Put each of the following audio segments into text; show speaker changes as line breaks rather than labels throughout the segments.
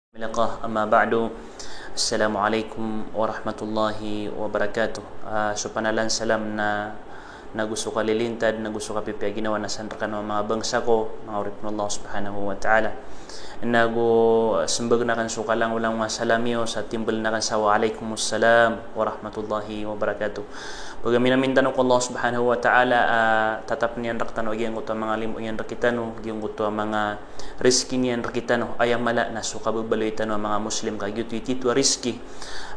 Liqah amma ba'du. Assalamualaikum warahmatullahi wabarakatuh. So panalan salam na nagusto ka lilintad, nagusto ka pipiya ginawa na sandrakan ng mga bangsa ko, mga urip ng Allah subhanahu wa ta'ala. Sembag na kan suka lang ulang masalamiyo sa timbal na kan sa wa alaikumussalam warahmatullahi wabarakatuh. Pagami namin tanong ko Allah subhanahu wa ta'ala, tatap niyan rakitano agyan ko mga limo yan rakitano, agyan ko mga riski niyan rakitano, ayang mala na so kababaloy tano mga muslim kagyut ititu riski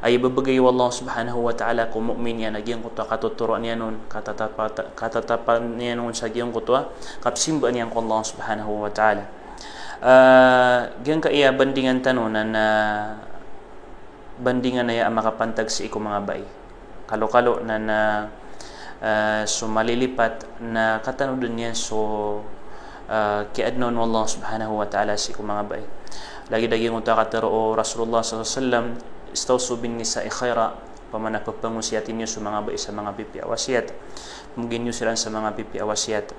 ay babagay Allah subhanahu wa ta'ala kung mu'min yan agyan ko katuturo niya nun katatapan niya nun sa agyan ko kapsimba niyan ko Allah subhanahu wa ta'ala. Gyan ka iya bandingan tano na bandingan na iya makapantag sa iko mga bay kalo-kalo na malilipat na katano dun yan kiadnon Allah subhanahu wa ta'ala si iko mga bay lagi-lagi ng kataro Rasulullah sallallahu alaihi wasallam istawsu bin nisa'i khaira pamana pagpangusiyatin nyo sa mga bay sa mga pipi awasiyat mungkin nyo sila sa mga pipi awasiyat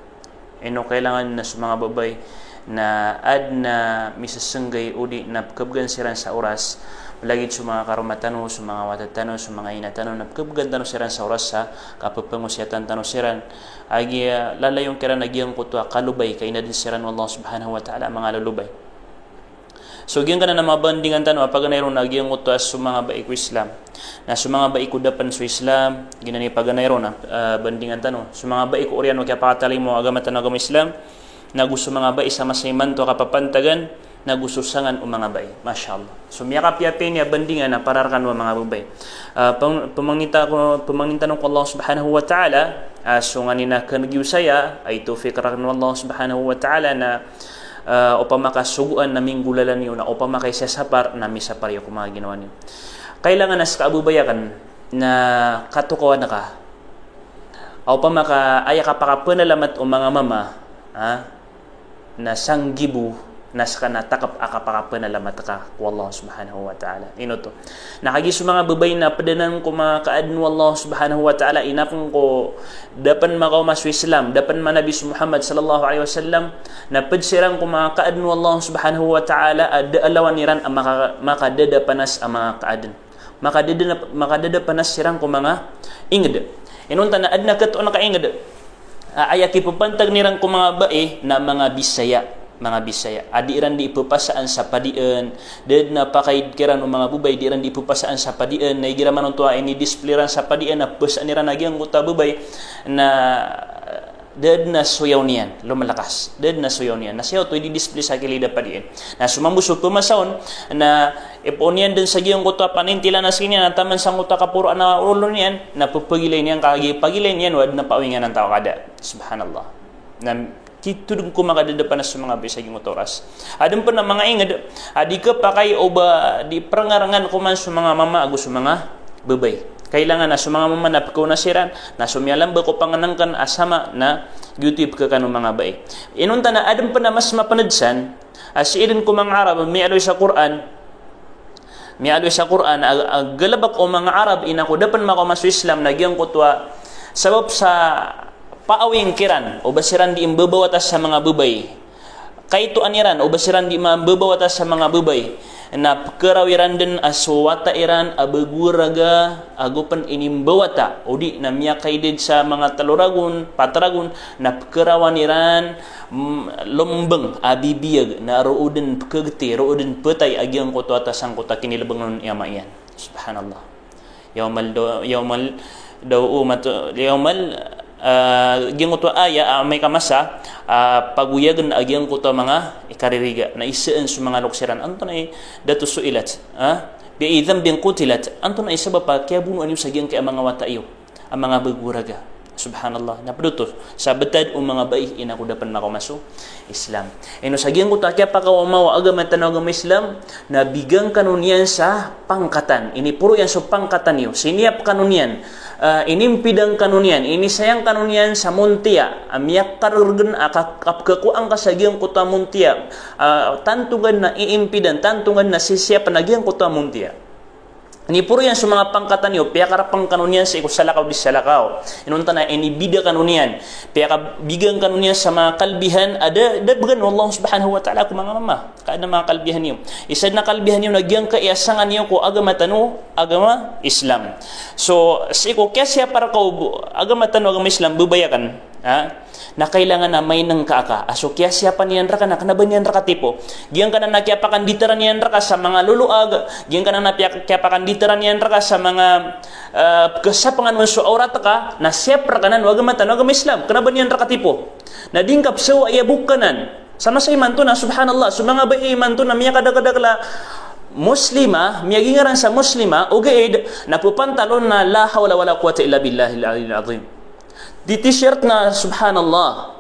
kailangan na sa mga babay na na misasanggay udi na pagkabgan siran sa oras malagid sa mga karumatano, sa mga watatano, sa mga inatano na pagkabgan tano siran sa oras sa kapapangusyatan tano siran agi lalayong kira nagyang kutwa kalubay kay na din siran Allah subhanahu wa ta'ala mga lalubay. So gyang kana na mabandingan tano pag nayron nagyang kutwa sa mga baik Islam na sa mga baik dapan sa Islam ginani pag nayron bandingan tano sa mga baik Oriano kaya pakatali mo agama tanong agama Islam na gusto mga bay sama sa imanto kapapantagan na gusto sangan o mga bay masyaallah so miyakap-yapin niya bandingan na pararkan wa mga babay pamangita ko Allah subhanahu wa ta'ala so nga nina kanagiyusaya ay tufikran wa Allah subhanahu wa ta'ala na upamakasuguan na minggulalan niyo na upamakaisasapar na misapar yung mga ginawa niyo kailangan na sa kaabubayakan na katukawan na ka upamaka aya ka pakapanalamat o mga mama na sanggibu nas kana takap akapakapanalamat ka ku Allah subhanahu wa ta'ala ino to nakagi sa mga babay na padanan ko mga kaadno Allah subhanahu wa ta'ala inapon ko dapan makaw mas Islam dapan manabi Muhammad sallallahu alaihi wasallam na padsirang ko mga kaadno Allah subhanahu wa ta'ala alawan niran ang makadada panas ang mga kaadan makadada panas sirang ko mga inged inunta na adna kato na kainged ayaki pupantag nirang ko mga bae na mga Bisaya adiran di ipupasaan sa padian ded na pakaid kiran o mga bubay diran di ipupasaan sa padian na igira manon tuwa ini displayran sa padian na pasaan niran nagyang uta bubay na ded na suyaw niyan lumalakas ded na suyaw niyan na siyaw to i-display sa kilida padian na sumambusog pumasaon na iponian din sa giyong kuta panintila na sinya na taman sang kuta kapuro na ulo niyan na pupagilay niyan kagipagilay niyan wad na pawingan ng tao kada subhanallah na kitudong ko makadadapan na sa mga bisag yung oras adun pa na mga ingad adi ka pa kay o ba di prangarangan ko man sa mga mama agus sa mga babay kailangan na sa mga mama na pagkaw na siran na sumyalam ba ko panganangkan asama na YouTube ka kanong mga bay inunta na adun pa na mas mapanadsan as irin ko mga Arab may aloy sa Quran galabak o mga Arab inako dapan makamas Islam nagyang kutwa sabab sa paawing kiran o basiran di imbabawatas sa mga bubay kay to aniran o basiran di mambabawatas sa mga bubay na karawiran din aswata iran abaguraga agupan inimbawata o di na miyakaidid sa mga taluragon patragon na karawan iran lombeng abibiyag na roodin pagkagti roodin patay agyang kuto atasang kuta kinilabang nun yama yan subhanallah yawmal gyang kuto aya may kamasa paguyagan agyang kuto mga ikaririga na isaan sa mga luksiran anto na dato suilat bi idam bin qutilat anto na isabab pa kaya bunuan yung sagyang kay mga wata iyo ang mga baguraga subhanallah napaduto sa betad o mga baik inako dapan makamaso Islam ino sagyang kuto kaya pakawamaw agama tanaw agama Islam na bigang kanunian sa pangkatan ini puro yan sa pangkatan iyo siniap kanunian inimpidang kanunian ini sayang kanunian sa muntia amiyak karurgen akapkakuang kasagyang kuta muntia tantungan na iimpidan tantungan na sisiya panagyang kuta muntia Ni puro yan sa mga pangkatan niyo, piya karapang kanunian sa ikusalakaw di salakaw. Inunta na, inibida kanunian. Piya kabigang kanunian sa mga kalbihan, ada bagan Allah subhanahu wa ta'ala ko mga mama. Kaada mga kalbihan niyo. Isa na kalbihan niyo, nagyang kaiasangan niyo ko agama tanu, agama Islam. So, sa iko, kaya siya para ko, agama tanu, agama Islam, bubayakan. Ha? Na kailangan na may nang kaaka. Aso kaya siya pa niyan raka na kanaban niyan raka tipo. Giyan ka na nakiapakan diteran niyan raka sa mga luluag. Giyan ka na nakiapakan diteran niyan raka sa mga kasapangan mo sa aurat ka na siyempre ka na wag matan wag Islam. Kanaban niyan raka tipo. Na dingkap sa iya bukanan. Sama sa iman to na subhanallah. So mga ba iman to na miya kadagala muslima, miya gingaran sa muslima o gaid napupantalon na la hawla wala quwwata illa billahil aliyyil azim. Di t-shirt na subhanallah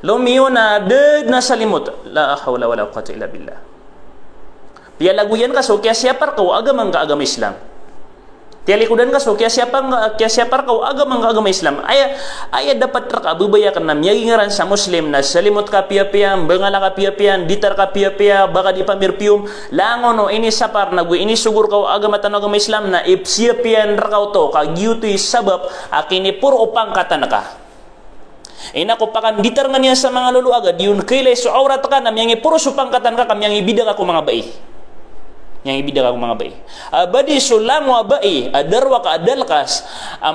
lumiyo na dead na salimot la hawla wala quwwata illa billah. Piya laguyan ka so kaya siapar ka agama ka agama Islam. Tiya likudan ka so kaya siapar ka agama Islam. Ay dapat ka bubayakan na miyagingaran sa Muslim na salimot ka piya-piyan, bangala ka piya-piyan, ditar ka piya-piya, baka di pamirpium, langon no ini sapar na ini sugur ka agama Islam na ipsiya-piyan rakaw to ka giyutoy sabab akini puro upang katanaka. Ina ko pakan ditar nga niya sa mga luluaga diun kailay so aurat ka na miyangi puro supang katan ka kamyangi bidag ako mga bai. Yang ibidag ako mga bai. Abadi sulang wa bai adarwa ka adalkas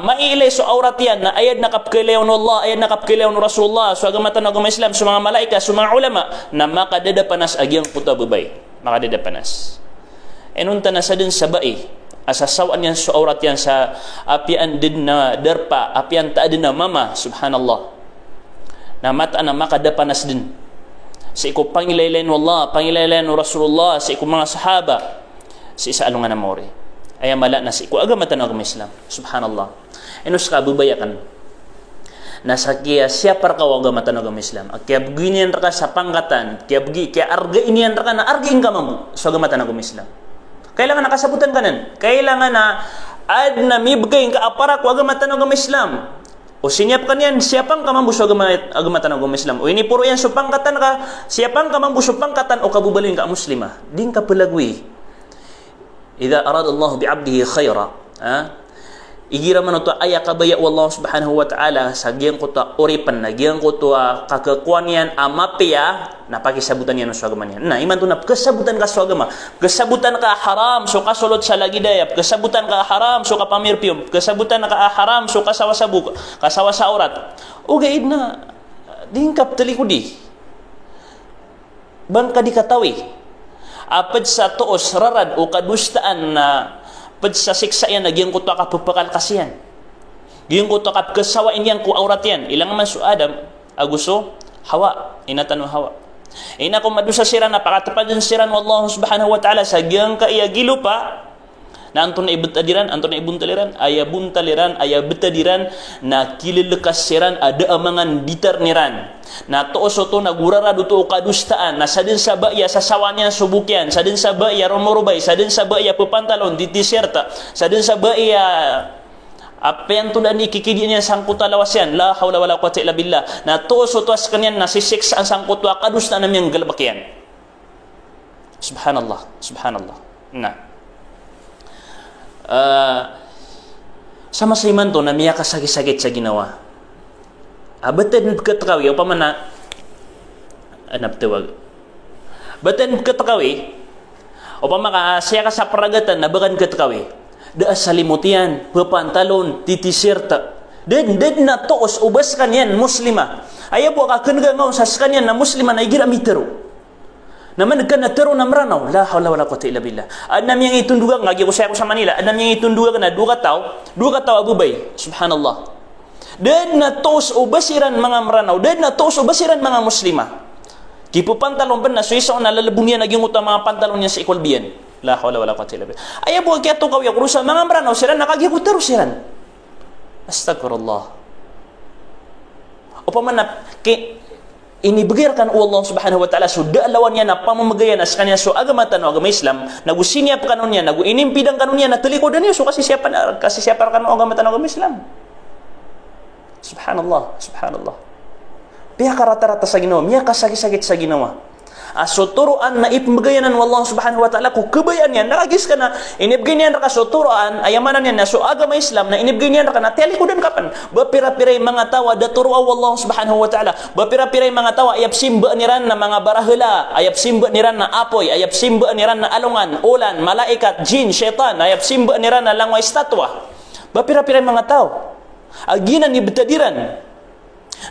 mailay so aurat yan na ayad nakapkilayon Allah, ayad nakapkilayon Rasulullah so agama agama Islam so mga malaika so mga ulama na makadada panas agyang puta babay. Makadada panas. Enunta na sa din sa bai asasawaan yan so aurat yan sa apian din na darpa, apian taadin na mama subhanallah. Na mata na makadapanas din. Sa iko pangilaylayan wallah, pangilaylayan Rasulullah, sa iko mga sahaba, sa isa alungan na mori. Ay mala na sa iko agamatan ng agama Islam. Subhanallah. Enos ka bubayakan. Nasa kaya siya para ka agamatan ng agama Islam. Kaya buginian ka sa pangkatan, kaya arga inian ka na arga ka mamu sa agamatan ng agama Islam. Kailangan nakasabutan ka nan. Kailangan na ad na mibigay ka para ko agamatan ng agama Islam. O sinyap ka niyan, siyapang kamambuso agamatan ng Islam. O ini puro yan supangkatan ka, siyapang kamambuso pangkatan o kabubalin ka muslima. Din ka palagwi. Idha arad Allah bi'abdihi khayra. Igira man ito aya kabaya Allah subhanahu wa ta'ala sa giyang ko ta oripan na giyang ko to kakakuan yan amapya na pakisabutan yan sa agama niyan. Na iman to na kasabutan ka sa agama. Kasabutan ka haram so kasulot sa lagidayap. Kasabutan ka haram so kapamirpium. Kasabutan ka haram so kasawa sa buka. Kasawa sa aurat. O gaid na dingkap talikudi. Bangka di katawi. Apad sa tuos rarad o kadustaan na pad sa siksa yan, nagyang ko to kapupakal kasiyan. Gyang ko to kapkasawain yan ko aurat yan. Ilang man su Adam, aguso, Hawa, inatano Hawa. Ina ko madusa siran, napakatapad din siran wa Allah subhanahu wa ta'ala sa gyang kaiyagilo pa, na anton na ibutadiran, anton na ibuntaliran, ayabuntaliran, ayabutadiran, na kililekas siran, ada amangan ditarniran. Na tooso to nagurarado to kadustaan na sa din sa baya sa sawanyan subukyan sa din sa baya romorubay sa din sa baya pupantalon di t-shirta sa din sa baya apen to dani kikidi niya sangkuta lawas yan la hawla wala quwwata illa billah na tooso to as kanyan na si sex ang sangkuta kadustaan namyang galbakyan subhanallah subhanallah na sama sa iman to na miya kasagit-sagit sa ginawa. Batan katakawi, o pamana, anap tawag. Batan katakawi, o pamaka, siya ka sa paragatan, nabakan katakawi. Daas salimutian, papantalon, titisirta. Dead na toos, ubas kanyan, muslima. Ayaw po ka kanagaw sa kanyan na muslima na igira mitero. Naman ka na tero na maranaw. La hawla wala quwwata illa billah. Adnam yang itunduga, ngagi ko sa Manila, adnam yang itunduga na duga tao abubay. Subhanallah. Dan na tos o basiran mga maranaw, dan na tos o basiran mga muslima. Kipo pantalon pa na suisa o nalalabong niya naging utang mga pantalon niya sa ikolbiyan. La hawla wala quwwata illa billah. Ayaw po kaya ito kawiyak rusa mga maranaw siran nakagikutaro siran. Astagfirullah. O pamanap inibigirkan Allah subhanahu wa ta'ala so daalawan niya na pamamagayan as kanya so agamatan o agama Islam nagusinyap kanon niya naguinimpidang kanon niya natalikodan niya so kasi siya kan agamatan o agama Islam. Subhanallah, subhanallah. Piya ka rata-rata sa ginawa, miya ka sakit-sakit sa ginawa. Suturuan na ipembagayanan wallahu subhanahu wa ta'ala ku kebayan yan nakagis ka na inibganyan ka suturuan ayamanan yan na so agama Islam na inibganyan ka na teli ko din kapan bapira-piray mga tawa daturwa wallahu subhanahu wa ta'ala bapira-piray mga tawa ayap simba niran na mga barahela ayap simba niran na apoy ayap simba niran na alungan ulan malaikat jin syaitan ayap simba niran na langway statwa bapira-piray mga tao aginan ni betadiran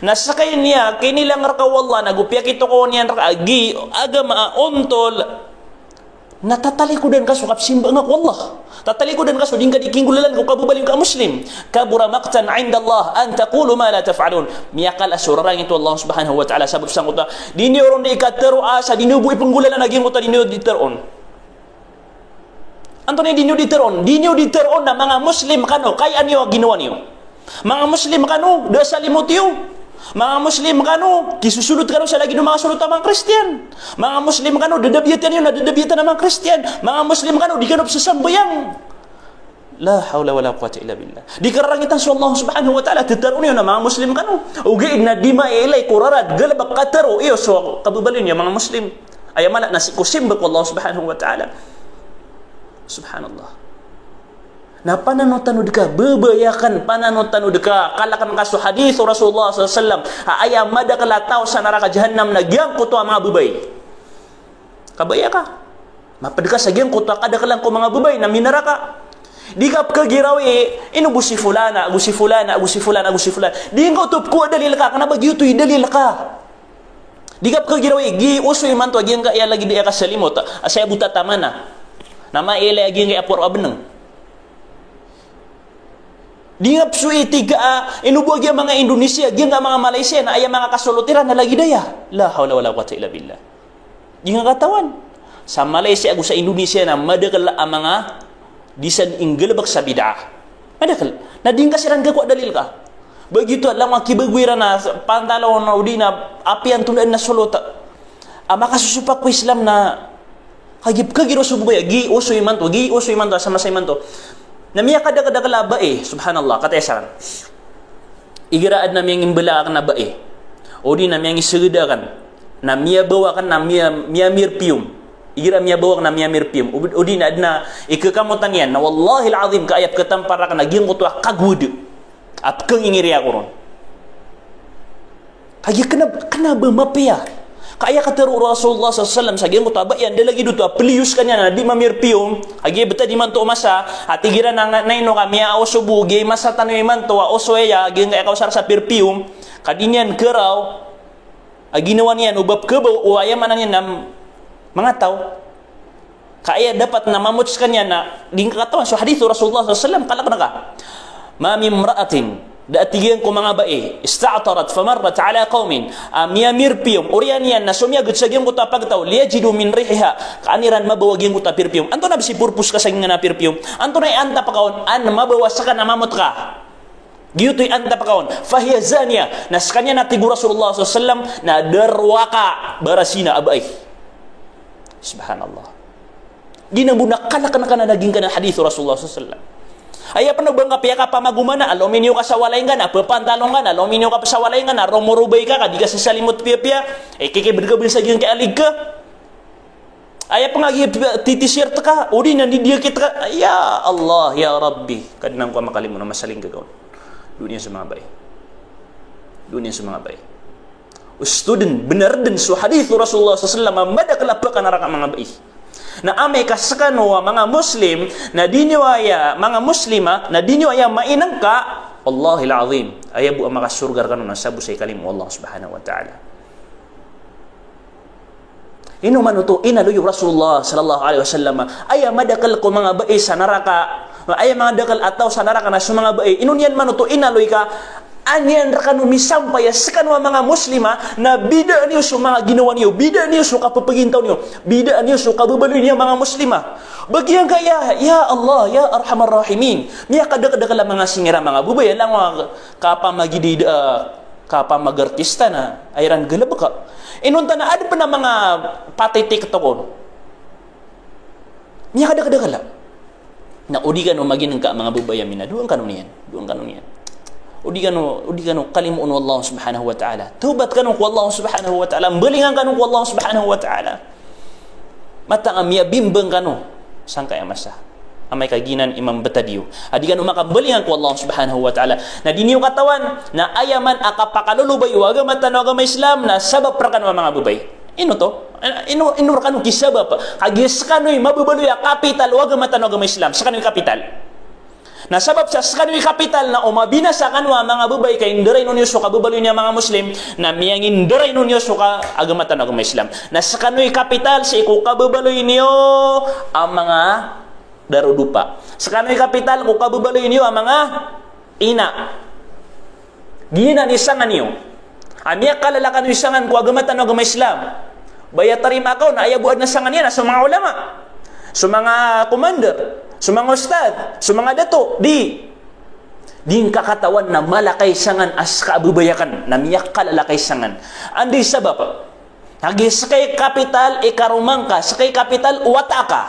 nasakay niya kinilang raka wallah nagupyak ito ko niyan raka agi agama ontol natatalikudan kaso kapsimba nga wallah tatalikudan kaso din ka dikingulalan ko kabubaling ka muslim kabura maqtan inda Allah an taqulu ma la taf'alun miyakal asurarang ito Allah subhanahu wa ta'ala sabab sang uta dinyo ron di ikatero asa dinyo buhi penggulalan naging uta dinyo diteron Antony dinyo diteron na mga muslim kano kay anyo ginawa niyo mga muslim kano da salimot yo mga muslim kano kisusulot kano sa lagi ng mga sulot ng mga Kristiyan mga muslim kano dadabyatan yun nadadabyatan ng mga Kristiyan mga muslim kano di kanop sa sambayang la hawla wala quwwata illa billah di karangitan sa Allah subhanahu wa ta'ala titaron yun na mga muslim kano ugiin na di mailay kurarad galabak kataro iyo so kabubalin yung mga muslim ayamala nasikusim ko Allah subhanahu wa ta'ala subhanallah na pananotanud ka, bebayakan pananotanud ka, kalakan ka sa hadith Rasulullah SAW, ayam mada kalataw sa neraka jahannam na giyang kuto ang mga bubay. Kabaya ka. Mapadka sa giyang kuto, kadakalang ko mga bubay na minaraka. Di ka kagirawi, inubusi fulana, agusi fulana. Di ka utop ko, dalil ka, kanaba giyutoy, dalil ka. Di ka kagirawi, gi usoy man to, giyang ka iya lagi di ka salimot, asaya buta tamana. Nama ilay giyang ka apor abnang. Di nga psuiti ka inubuag yung mga Indonesia, yung mga Malaysia na ay mga kasulutiran na lagi daya. La hawla wala quwwata illa billah. Di nga katawan. Sa Malaysia ako sa Indonesia na madakal ang mga disan inggelbak sa bid'ah. Madakal. Na di nga siran ka dalil ka. Begitu lang mga kibagwira na pantalon na udi na apian tulan na sulota. Makasusupak ko Islam na kagiro subaya gi usoy man to sama say man to. Namiya kada bae, subhanallah, katesaran. Igiraad na miyang imbala na bae. O di na miyang isudakan. Na miya bawa kan na miya mirpium. Igira miya bawa kan na miya mirpium. O di na adna ikakamutan yan na wallahi al-azim kaayap katampara ka naging kutwa kagwud. At kang ingiri ako ron. Kaya kana ba mapiya? Kaya katero Rasulullah SAW sa giyang kutaba yan dalagi dito pelius kanya na di mamirpium agi beta di man to masa atigira na naino kami ausubu gi masa tanoy man to osoya gi nga ikaw sa perfume kadinyan keraw aginawa niyan ubab kebaw o ayamanan niya na mga tao kaya dapat na mamuts kanya na di katawan so hadith Rasulullah SAW kalak na ka ma min imra'atin daatigian ko mga bae ista'tarat famarrat ala qaumin mirpium urian yan na sumyagot sa giyang kuta pagtaw liyajidu min rihiha kaaniran mabawa giyang kuta perfume anto na bisi purpose ka sa nga na perfume anto na anta pakaon an mabawas ka na mamot ka giyutoy anta pakaon fahiya zaniya nas kanya na tigu Rasulullah SAW na darwaka barasina abay subhanallah di na muna kalakan ka na naging ka na hadith Rasulullah SAW Aya pa nagbangka piya ka pa magumana, aluminyo ka sa walay nga na, papantalong nga na, aluminyo ka pa sa walay nga na, romorubay ka, di ka sa salimot piya-piya, kikibirgabil sa giyang kaalig ka. Aya pa nga titishirt ka, uri nandidiyakit ka, ya Allah, ya Rabbi. Kadinang ko makalim mo na masaling gagawin. Dunia sa mga bay. Dunia sa mga bay. Student, benar din so hadith Rasulullah SAW, madakalapakan naraka mga bay. Na ame kasakano mga Muslim na diniwaya mga Muslima na diniwaya mainang ka Allahil azim ayabu ang makasurgar kanon na sabu sa ikalim Allah subhanahu wa ta'ala ino manuto inaluyo Rasulullah sallallahu alaihi wasallam aya madakal ko mga bae sa naraka aya mga dakal ataw sa naraka na sa mga bae inon yan manuto inaluy ka anyan rakanu misampay sa kanwa mga Muslima na bida niyo sa mga ginawa niyo, bida niyo sa kapapagintaw niyo, bida niyo sa kababaloy niyo mga Muslima. Bagyan kaya, ya Allah, ya Arhamar Rahimin. Miya kadakadakala mga singira mga bubay, lang mga kapamagidid, kapamagartista na, ayran galab ka. Inunta na, ano pa na mga patitik ito ko? Miya kadakadakala. Na udi ka no maging ka mga bubay, mina, duwang kanon yan, duwang kanon yan. udi kanu kalimun wallahu subhanahu wa ta'ala. Tubat kanu ku Allah subhanahu wa ta'ala, belingan kanu ku Allah subhanahu wa ta'ala. Mata amia bimbang kanu sangka yang masa. Amai kaginan Imam Batadiu. Adikan umaka belingan ku Allah subhanahu wa ta'ala. Na diniyo katawan na ayaman akapakalulubay agama tan agama Islam na sabab prakan mga babay. Ino to? Ino kanu kisabab. Kagis kanu mabubaloy kapital agama tan agama Islam. Sa kanu kapital. Na sabab sa kanu kapital na umabinasa kanu mga babay kay indiray nunyo so kabubaloy niya mga Muslim na miyang indiray nunyo so ka agama tan agama Islam. Na sa kanu kapital sa iku kabubaloy niyo ang mga darudupa. Sekarang kapital ko kabubaloy niyo ang mga ina. Gina ni sangan niyo. Amiya kalalakan ni sangan ko agamatan agama Islam. Baya tarima ko na ayabuad na sangan niya sa mga ulama, sa mga commander, sa mga ustad, sa mga dato. Di kakatawan na malakay sangan as kaabubayakan na miyak kalalakay sangan. Andi sabab. Hagi sakay kapital ikarumang ka, sakay kapital uwata ka.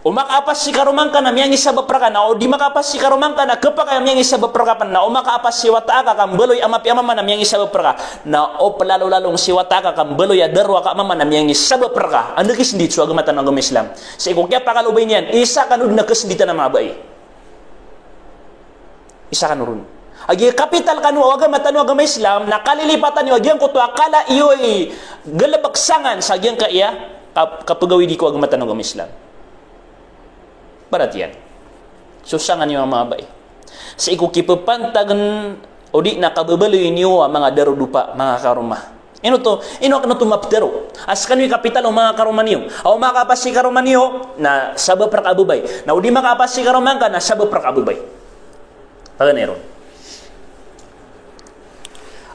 O makapas si karumangka na miyang isa baprakan na o di makapas si karumangka na kapag ay miyang isa baprakapan na o makapas si wataka kambeloy amapi amama na miyang isa bapraka na o palalo-lalong si wataka kambeloy adarwa ka amama na miyang isa bapraka ando kisindit so agamatan ng agama Islam sa ikukya pakalubay niyan isa kanud na kasinditan na mabay isa kanurun agi kapital kanu agamatan ng agama Islam na kalilipatan niyo agyang kuto akala iyo ay galabaksangan sa agyang kaya kapagawi di ko agamatan ng agama Islam. Perhatian. Susangan niyo ang mga bay. Sa ikukipapantagan o di nakababaloy niyo ang mga darudupa, mga karumah. Ino ka na tumapdaro. As kanu kapital o mga karumah niyo. O makapas si karumah niyo na sabab prakabubay. Na o di makapas si karumah ka na sabab prakabubay. Paganeron.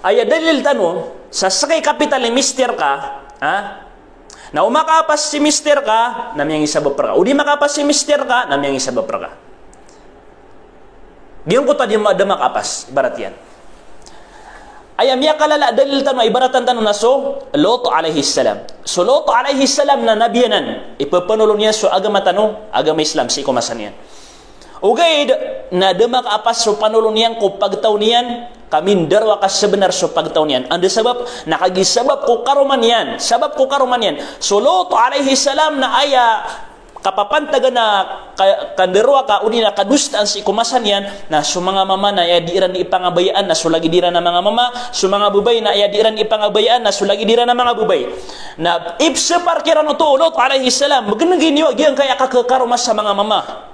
Ay dalil tano, sa sakay kapital ni mister ka, na umakapas si mister ka, namiyang isabab ka. O di makapas si mister ka, namiyang isabab ka. Diyan ko tadi ada makapas, ibarat yan. Ayam ya kalala dalil tanong, ibaratan tanong na so, Lot alaihi salam. So Lot alaihi salam na nabiyanan, ipapanulong niya so agama tanong, agama Islam, si kumasan yan. Ugay na makapas so panulong niyan ko pagtaw niyan, kami darwa ka sebenar so pagtaw niyan. Anda sabab nakagisabab ko karuman yan. Sabab ko karuman yan. So Lot alaihi salam na aya kapapantaga na kanderwa ka uni na kadustaan si kumasan yan na so mga mama na ya diiran ipangabayaan na so lagi dira na mga mama, so mga bubay na ya diiran ipangabayaan na so lagi dira na mga bubay. Na ipse parkiran to Lot alaihi salam magandang ginyo gyang kaya kakakarumas sa mga mama.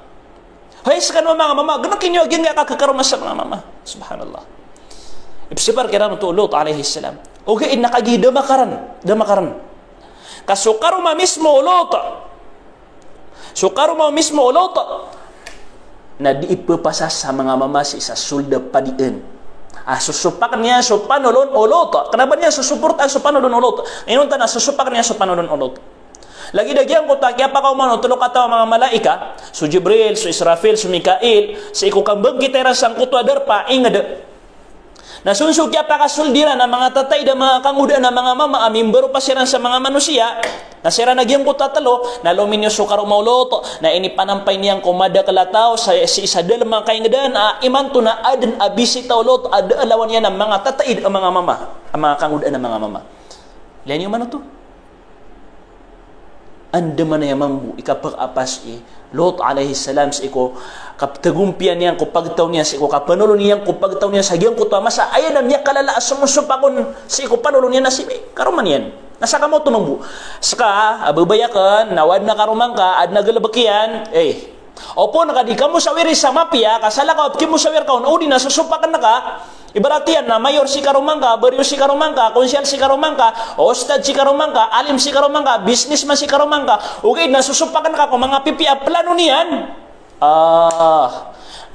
Hay sa kanwa mga mama, ganun kinyo gyang kaya kakakarumas sa mga mama. Subhanallah. Ipsipar kira to Lot alaihi salam. Okay, nakagida makaran. Kasukaruma mismo Lot. Sukaruma mismo Lot. Na diipapasa sa mga mama sa isa sulda padiin. Susupakan niya so panolon Lot. Kenapa niya susuportan so panolon Lot? Ngayon na susupakan niya so panolon Lot. Lagi dagiang ko ta kaya pa ka umano tulok kata mga malaika, so Jibril, so Israfil, so Mikail, sa ikukambang kitera sang kutwa darpa ingad. Nasunsuk kaya pa kasuldira na mga tatay da mga kanguda na mga mama amimbero pa siran sa mga manusia. Nasira nagyang ko tatalo na luminyo so karumauloto na inipanampay niyang kumada kalataw sa si isadal mga kaingadan imanto na adan abisitaw lot ada alawan niya ng mga tatay da mga mama, ang mga kanguda na mga mama. Lian yung mano to? Anda man na mambu ikapag-apas Lot alaihi salam sa iko kaptagumpian niyan ko pagtaw niya sa iko kapanulo niyan ko pagtaw niya sa giyang ko tama sa ayan niya kalala sumusupakon sa iko panulo niya na si karuman yan nasa kamo tumambu saka ababayakan nawad na karumang ka ad nagalabakian opo nakadi kamo sawiri sa mapia kasala ka kimo sawir ka udi na susupakan na ka ibaratian na mayor si karumangka, baryo si karumangka, konsyal si karumangka, ostad si karumangka, alim si karumangka, businessman si karumangka. Okay, nasusupakan ka kung mga PPA plano niyan.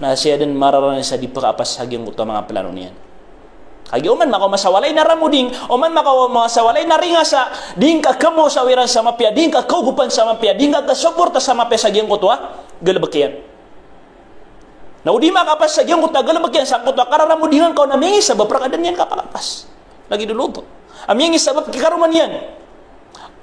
Na siya din mararanan sa di pagkapas hagyang kuto mga plano niyan. Kaya oman makaw masawalay na ramuding, oman makaw masawalay na ringa sa ding ka kamo sawiran sa mapia, ding ka kaugupan sa mapia, ding ka kasuporta sa mapia sa hagyang kuto galabakyan. Na udi makapas sa giyang kutagal bagyan sa kutwa kararamudingan ka na mingi sabab prakadan yan kapakapas. Lagi dulu to. Amingi sabab kikaruman yan.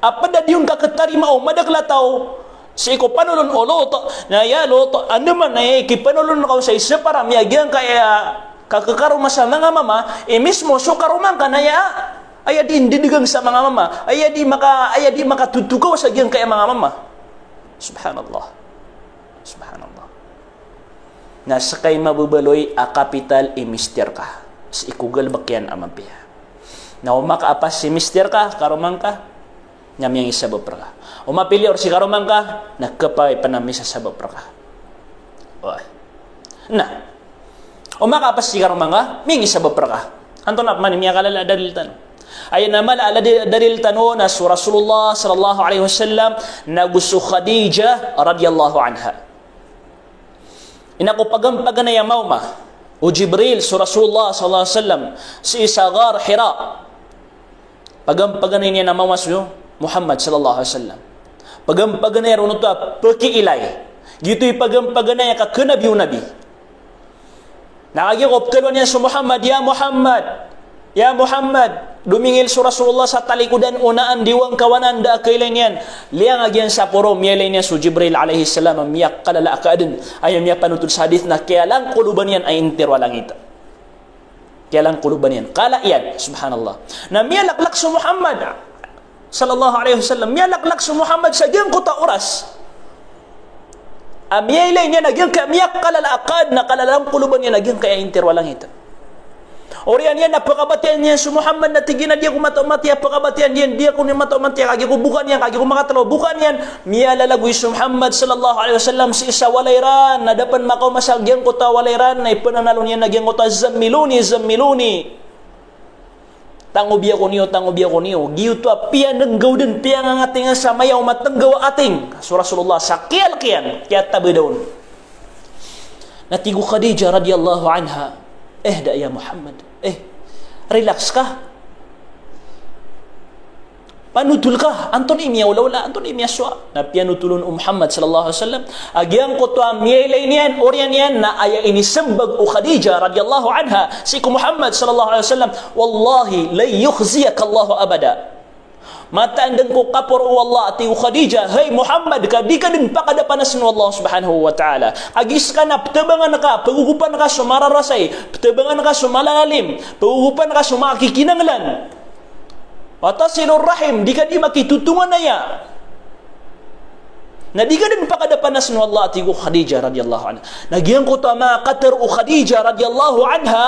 Apa da diyon ka katarima o madaglataw Si ko panulun ulo to na ya lo to ano man ay kipanulun ko sa isa para miagyan kaya kakakaroon sa mga mama mismo so karuman ka na ya ay di didigang sa mga mama ay di makatutukaw sa gyang kaya mga mama. Subhanallah. Subhanallah. Nasa kay mabubaloy a kapital mister ka. Si ikugal bakyan amampiya. Na umakaapas si mister ka karuman ka nyamyang isabot ka. Umapili or si karuman ka, nagkapay panami sa sabot ka. Oy. Na. Umakapas si karuman ka, ming isabot ka. Anto na man miya kalala dalil tan. Ayan naman ala dalil tano na su Rasulullah sallallahu alaihi wasallam na gusto Khadijah radhiyallahu anha. Inako pagampagan na yamaw ma. O Jibril su Rasulullah sallallahu alaihi wasallam si Sagar Hira. Pagampagan niya na mamasyo Muhammad sallallahu alaihi wasallam. Pagampaganay ron ito pakiilay. Gito'y pagampaganay ka kanabiw nabi. Nakagikop kalon niya sa Muhammad, Ya Muhammad, dumingil sa Rasulullah sa talikudan unaan diwang kawanan da kailan yan. Liang agyan sa puro miyalay niya sa Jibril alaihi salam miyak kalala akaadin. Ayaw miyak panutul sa hadith na kaya lang kuluban yan ay intirwa lang ito. Kaya lang kuluban yan. Kala yan, subhanallah. Na miyalaklak sa Muhammad sallallahu alaihi wasallam miyalaklak sa Muhammad sa diyang kuta oras amiyay niya nagyang kamiyak kalalakad na kalalang kuluban niya nagyang kaya interwalang ito oriyan yan napakabatian niya sa Muhammad na tigina diya kumataumatiya pakabatian dia kung mataumatiya kagi ko bukan yan kagi ko makatalaw bukan yan miyalalagoy sa Muhammad sallallahu alaihi wasallam si isa walayran na dapan makaw masagyang kuta walayran na ipananalo niya nagyang kuta zammiluni tango biya ko niyo giyo to pian nenggaw din pian ang ating sa mayaw matenggaw ating so Rasulullah sakil kian kaya tabi daun natigo Khadijah radhiyallahu anha da ya Muhammad relax ka panutul ka anton imya wala anton imya swa na pianutulun Muhammad sallallahu alaihi wasallam agyang ko to amyelay niyan oryan yan na aya ini sembag o Khadijah radhiyallahu anha si ko Muhammad sallallahu alaihi wasallam wallahi la yukhziyaka Allah abada mata andang ko kapor wallah ati Khadijah hey Muhammad ka di ka din pakadapanas ng Allah subhanahu wa ta'ala agis ka na patabangan ka pagugupan ka sumararasay patabangan ka sumalalim pagugupan ka sumakikinanglan watasilur rahim di ka di makitutungan na ya na di ka din pakadapanas ng Allah ati ko Khadijah radhiyallahu anha nagyang ko tama kater o Khadijah radhiyallahu anha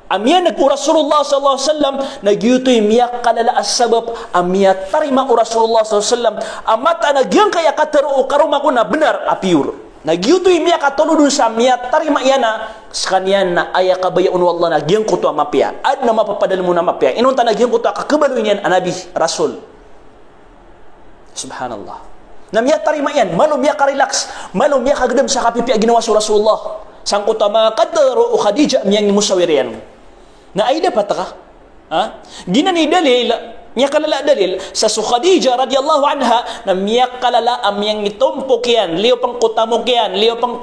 amyan nag Rasulullah sallallahu alaihi wasallam nagyutoy miyak kalala as-sabab amya tarima Rasulullah sallallahu alaihi wasallam amata nagyang kaya kater o karuma ko na benar apure nagyutoy miyak katuludun sa miyak tarima yana sekanyan na aya kabayaun wallah nagyang ko to mapya ad na mapapadal mo na mapya inunta nagyang ko to kakabaloy niyan anabi Rasul subhanallah na miyak tarima yan malum miyak relax malum miyak kagdam sa kapipi ginawa sa Rasulullah sang ko to mga kater o Khadijah miyang musawir yan na ay dapat ka ginani dalil niya kalala dalil sa Khadijah radhiyallahu anha na miyak kalala amyang itumpok yan liyo pang kutamok yan liyo pang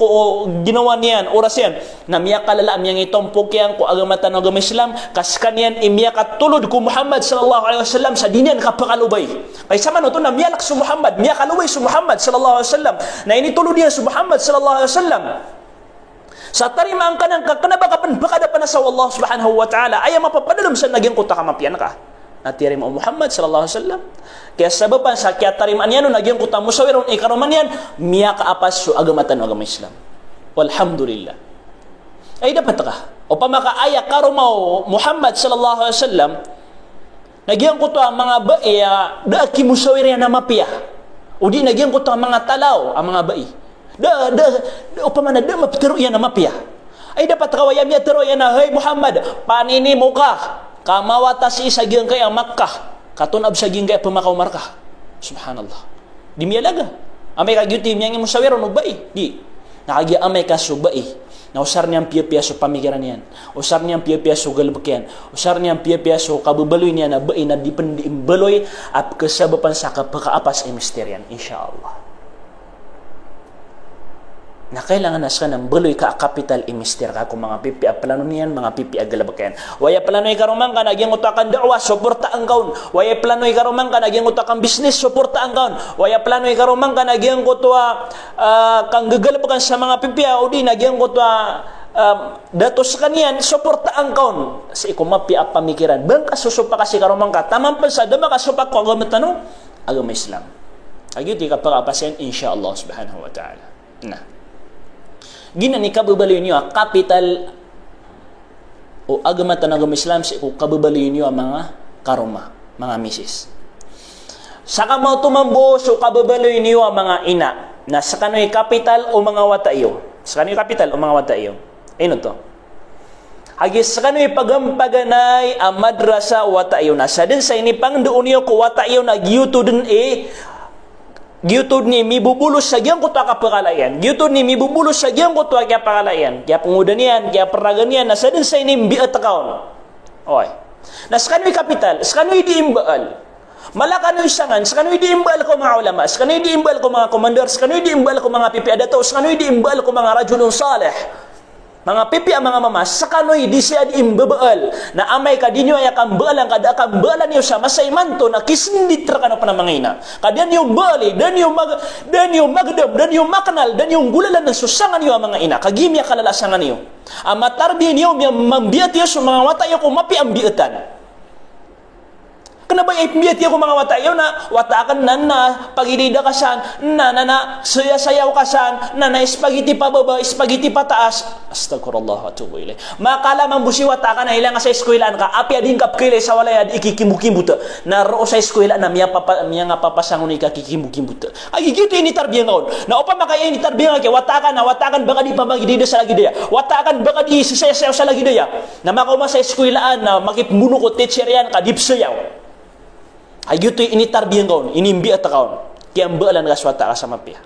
ginawa niyan oras yan na miyak kalala amyang itumpok yan ko agamatan agama Islam kaskan yan imiyak at tulod ko Muhammad sallallahu alaihi wasallam sa dinyan kapakalubay kaysa man ito na miyalak sa Muhammad miyak kalubay sa Muhammad sallallahu alaihi wasallam na initulod yan sa Muhammad sallallahu alaihi wasallam sa tarimang ka ng kakanabakapan bakadapan na sa Allah subhanahu wa ta'ala ay mapapadalom sa naging kuta kamapian ka natirim o Muhammad sallallahu alaihi wasallam kaya sababan sa kaya tariman yan naging kuta musawirun ikaroman yan miya kaapas so agamatan o agama Islam walhamdulillah ay dapat ka o pamakaaya karumaw Muhammad sallallahu alaihi wasallam naging kuta mga bae daaki musawir yan na mapiya o di naging kuta mga talaw ang mga bae upamana maptero yan na mapya ay dapat kawayam ya tero yan na hey Muhammad panini mo ka kamawata si isagyang kaya Makkah katunab sa ginggay pumakaw marka subhanallah di miyalaga amay kagyuti miyang musawiro no bai di nakagya amay ka so bai na usar niyang piya-piya so pamikiran yan usar niyang piya-piya so galbakyan usar niyang piya-piya so kababaloy niya na bai na dipendi imbaloy at kasabapan sa kapakaapas ay misteryan insyaallah na kailangan na sa ng buloy ka capital imister ka kung mga pipi a plano niyan, mga pipi a galabakayan. Waya planoy ka rumang ka, nagyang utakan da'wa, suporta ang kaon. Waya planoy ka rumang ka, nagyang utakan business, suporta ang kaon. Waya planoy ka rumang ka, nagyang kutwa kang gagalabakan sa mga pipi a, o di, nagyang kutwa datos kanyan, suporta ang kaon. Sa ikumapi a pamikiran. Bang kasusupa kasi ka rumang ka, tamang pansa, dama kasupak ko agama tanong, agama Islam. Agyo di ka pag-apasin, insyaAllah subhanahu wa ta'ala. Nah. Gina ni kababaliw niyo kapital o agama tanagam Islam si kababaliw niyo mga karoma, mga misis. Saka mo tumambo so kababaliw niyo mga ina na sa kanoy kapital o mga watayo. Sa kanoy kapital o mga watayo. Ino to. Hagis sa kanoy pagampaganay a madrasa watayo na sa din sa ini pang doon niyo ko watayo na giyuto din Giyutod ni mibubulos sa giyang kutwa kapakalayan. Giyutod ni mibubulos sa giyang kutwa kapakalayan. Kaya pangudan niyan, kaya paragan niyan, nasa din sa inim biat akaon. Okay. Nas kano'y kapital, sa kano'y diimbaal. Malakano'y sangan, sa kano'y diimbaal ko mga ulama, sa kano'y diimbaal ko mga komandar, sa kano'y diimbaal ko mga pipi adataw, sa kano'y diimbaal ko mga rajulun salih. Mga pipi ang mga mama, sa kano'y di siya diimbabaal, na amay ka dinyo ay akambalan, kada akambalan niyo sa masaymanto, na kisinditra ka na pa ng mga ina. Kada niyo bali, dan niyo magdam, dan niyo makanal, dan niyo gulalan ng susangan niyo ang mga ina. Kagimya kalalasangan niyo. Ang matarbi niyo, mambiat niyo sa mga watayo kung mapi ang biatan. Kenapa ipimbiat niyo kung mga watayo na watakan na pagidida kasan, na sayaw kasan, na spaghetti pa baba, spaghetti pa taas. Astagfirullah wa atubu ilaih. Makala mambusi watakan na ilang sa eskwelaan ka, api ading kapkilay sa walay ikikimbukimbut. Na ro sa eskwelaan na miya nga papasangon ikakikimbukimbut. Ay gitu ini tarbiyang kaon. Na upa makaya ini tarbiyang kay watakan baka di pamagidida sa lagi daya. Watakan baka di sayaw sa lagi daya. Na makauma sa eskwelaan na makipmuno ko teacher yan ka dipsayaw. Ayo tu ini tarbiyang kaon, ini mbi at kaon. Kaya mbaalan ka swata ka sa mapya.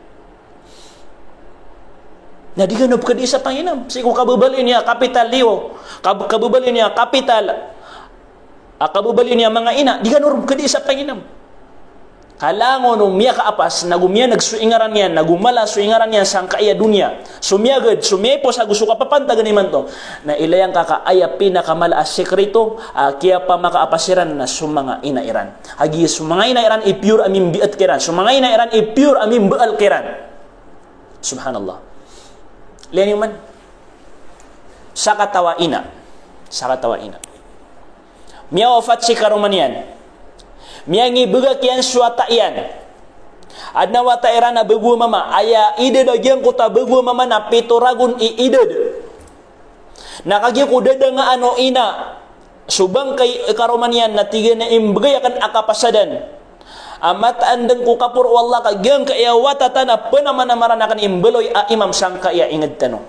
Na di ganap ka di sa Panginoon. Kasi kung kababali niya, kapital liyo, kababali niya, kapital, kababali niya mga ina, di ganap ka di sa Panginoon. Kalangon nung miya kaapas, nagumya nagsuingaran yan, nagumala suingaran yan sang kaaya dunia. Sumiyagad, sumiyay sa gusto ka papantagan naman to. Na ilayang kakaaya pinakamala sekreto, kaya pa makaapasiran na sumanga inairan. Hagi sumanga inairan i-pure amin biat kiran. Sumanga inairan i-pure amin baal kiran. Subhanallah. Liyan man. Sa katawa ina. Miya wafat si karuman yan. Miyangi buga kian suata iyan. Adna wata era na bebu mama aya ide dagyang kota bebu mama na pitoragun i ide. Nakagi ko dada nga ano ina subang kay karomanian na tiga na imbagay akan akapasadan. Amat andeng ko kapur wallah kagyang kaya watata na panamanamaran akan imbeloy a imam sangka ya inged tanong.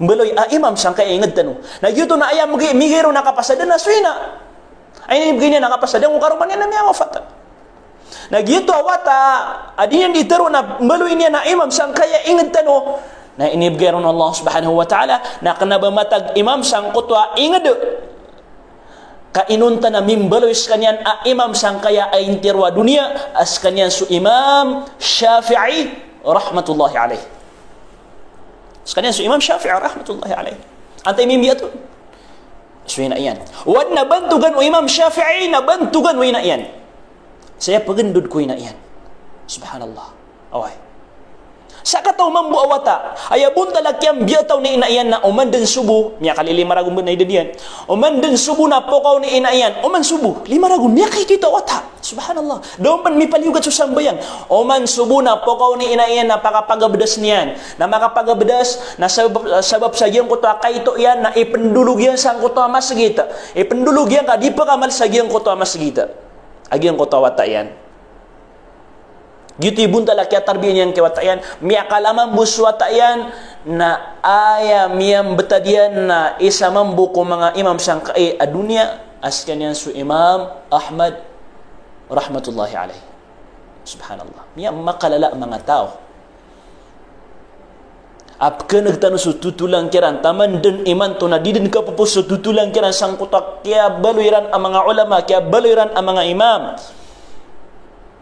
Imbeloy a imam sangka ya inged tanong. Nagyuto na aya migiro nakapasadan na suina. Ay ini nakapasada ng karuman niya na miya wafat. Nagyito awata, adiyan ditero na maluin niya na imam sang kaya inged tano na inibgeron Allah subhanahu wa ta'ala na kanabamatag imam sang kutwa inged kainunta na mimbalois kanyan a imam sang kaya ay intirwa dunia as kanyan su imam Syafi'i rahmatullahi alaih. As kanyan su imam Syafi'i rahmatullahi alaih. Antay mimbiatun. So yun na iyan. Wad nabantugan o Imam Syafi'i, nabantugan o yun na iyan. Saya pagandod ko yun na iyan. Subhanallah. Okay. Sa kataw mambu awata, ayabun talakyang biyataw ni inaiyan na umandan subu, miya kalilima ragun ba na idadiyan, umandan subu na pokaw ni inaiyan, uman subu, 5 ragun, miya kay kita awata. Subhanallah. Doon pan may paliugat sa sambayan. Uman subu na pokaw ni inaiyan na pakapagabedas niyan, na makapagabedas, na sabab sa giyang kutwa kaito yan, na ipendulog yan sa kutwa masagita. Ipendulog yan ka, di pa kamal sa giyang kutwa masagita. Agiyang kutwa wata yan. Gitu ibun talakya tarbiyan kewatayan miya kalaman buswatayan na aya miyam betadian na isa mambu ko mga imam sangkai adunya askan yan su Imam Ahmad rahmatullahi alaih. Subhanallah. Miya makalala mga tao. Apka nagtano su tutulang kiran taman den iman to na didin ka po su tutulang kiran sang kutak kaya baluiran ang mga ulama kaya baluiran ang mga imam.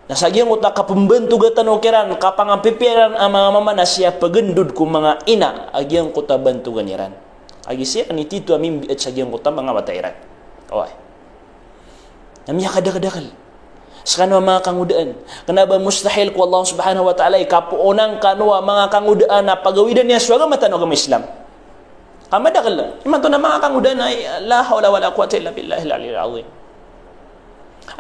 Nasagyang uta ka pembentugatan ukiran kapangampipiran ang mga mama na siya pagendud kung mga ina agyang kuta bantugan iran. Agi siya ni tito amin at sagyang kuta mga matairan. Okay. Namiya kadakadakal. Sakano mga kangudaan. Kenapa mustahil ko Allah subhanahu wa ta'ala kapuunang kanwa mga kangudaan na pagawidan niya suwaga matano agama Islam. Kamadakal lang. Iman to na mga kangudaan ay la hawla wala quwwata illa billahil aliyyil azim.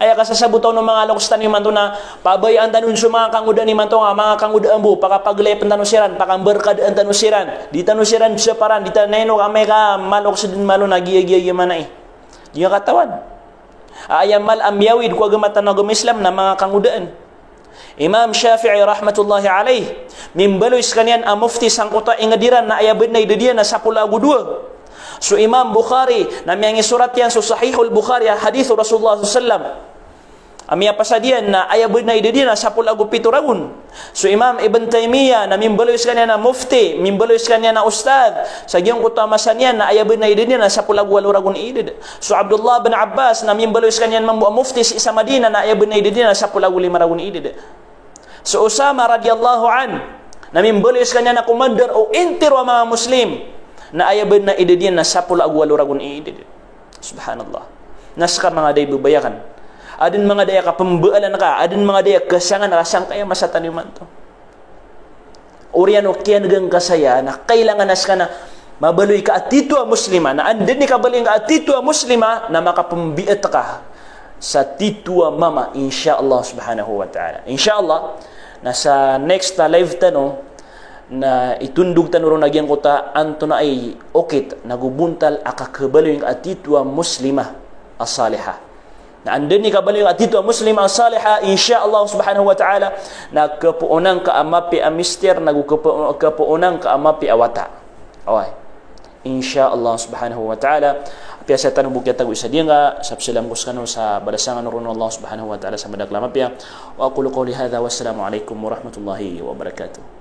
Ay kasasabutaw ng mga lokustan ni manto na pabayaan tanun sa mga kangudaan ni manto nga mga kangudaan bu pakapaglay pantanusiran pakamberkadaan tanusiran di tanusiran sa paran di taneno kami ka maloksidin malo nagiya-giya manay di katawan ayam mal amyawid ko agamatan ng Islam na mga kangudaan. Imam Shafi'i rahmatullahi alayh mimbaloy kanyan ang mufti sangkuta ingadiran na ayabid na idadiyan na 10 agudua. So Imam Bukhari na may surat yan so Sahihul Bukhari hadith Rasulullah sallallahu amia pasadian na ayabud na idadiyan na 10 agupito ragun. So Imam Ibn Taymiyyah na mimbaloy kanya na mufti, mimbaloy kanya na ustad sa giyong kutamasan yan na ayabud na idadiyan na 10 ragun idid. So Abdullah bin Abbas na mimbaloy kanya na mufti sa Madinah na ayabud na idadiyan na 10 ragun idid. So Usama radhiyallahu an na mimbaloy kanya na commander o intir wa mga Muslim na ayabad na idadiyan na 10 ragun idid. Subhanallah. Naska mga day bubayakan. Adin mga daya ka pembaalan ka, adin mga daya kasangan rasang kaya masatan yung manto. Uriyan o kianagang kasaya na kailangan nas ka na mabaloy ka at tito ang muslima, na andin ni kabaloy ka at tito ang muslima na makapambiat ka sa tito ang mama, insyaallah subhanahu wa ta'ala. Insyaallah, nasa next na live tanong, na itundog tanuro nagyang kota anto na ay okit nagubuntal akakabalo yung atitwa muslima as-salihah na andun ni kabalo yung atitwa muslima as-salihah insyaallah subhanahu wa ta'ala nagkapuunang kaamapi amister nagkapuunang kaamapi awata away insyaallah subhanahu wa ta'ala piasa tanong bukya tago isa diya nga sapsilam kuskano sa balasangan nuruno Allah subhanahu wa ta'ala sa madaklamapya wa aqulu qawli hadha wassalamu alaikum warahmatullahi wabarakatuh.